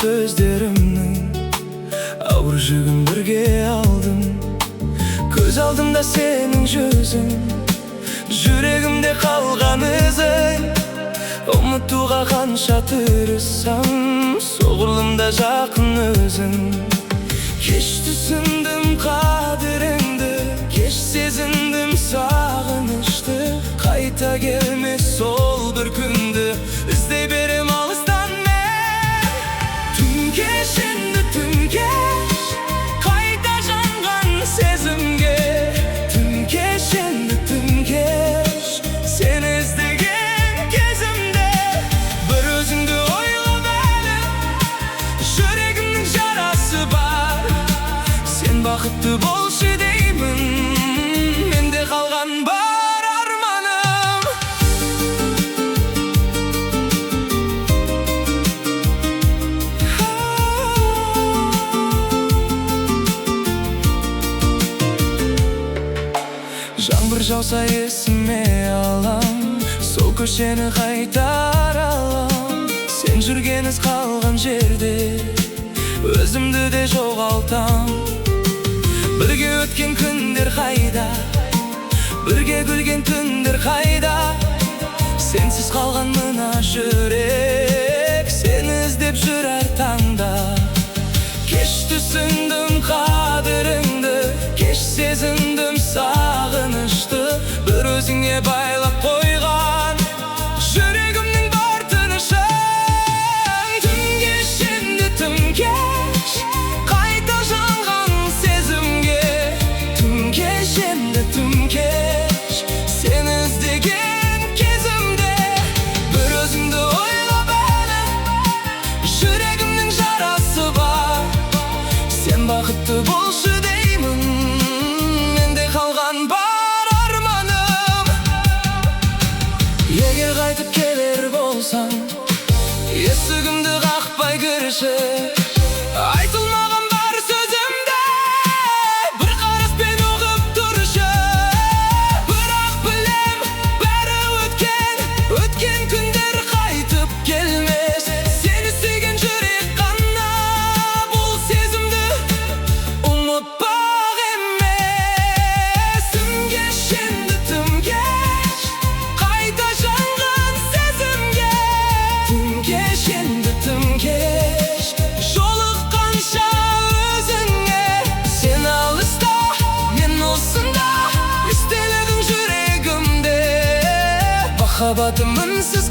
sözlerimni Ağır birge aldım. Göz aldımda senin yüzün, yüreğimde kalgan izin. Umutuğa kança tırıssam, soğurumda jakın özün. Keç düşündüm kaderimdi, keç sezindim sağınıştı. Kayta gelmez sol bir gündü, izley berim alıstan men. Tüm keşindi tüm keş, kayta jangan sezimge. Tüm keşindi tüm keş, seni izlegen kezimde. Bir özüngdü oylap elim, yüreğimning jarası bar. Sen bakıtlı bolşu deymin, mende kalgan bar armanım. Жаңбыр жауса есіме алам, сол көшені қайтар алам. Сен жүрген із қалған жерде өзімді де жоғалтам. Бірге өткен күндер қайда, бірге күлген түндер қайда. Сенсіз қалған мына жүрек, сені іздеп жүрер таңда. Кеш түсіндім қадіріңді, кеш сезіндім сағынышты. Bir өзіңе байлап қойған жүрегімнің бар тынышын. Түн кешінде түн кеш, қайта жанған сезімге. Түн кешінде түн кеш, сені іздеген кезімде. Bir өзіңді ойлап әлі, жүрегімнің жарасы бар. Сен бақытты болшы деймін, менде қалған бар арманым. Егер қайтып келер болсаң, есігімді қақпай кірші. Айтылмаған бар сөзімді бір қараспен ұғып тұршы. Бірақ білем, бәрі өткен күндер қайтып келмес. Сені сүйген жүрек қана бұл сезімді ұмытпақ емес. Түн кешінде түн кеш, қайта жанған сезімге. Түн кешінде түн кеш, жолыққанша өзіңе. Сен алыста, мен осында, естелігің жүрегімде. Махаббатым үнсіз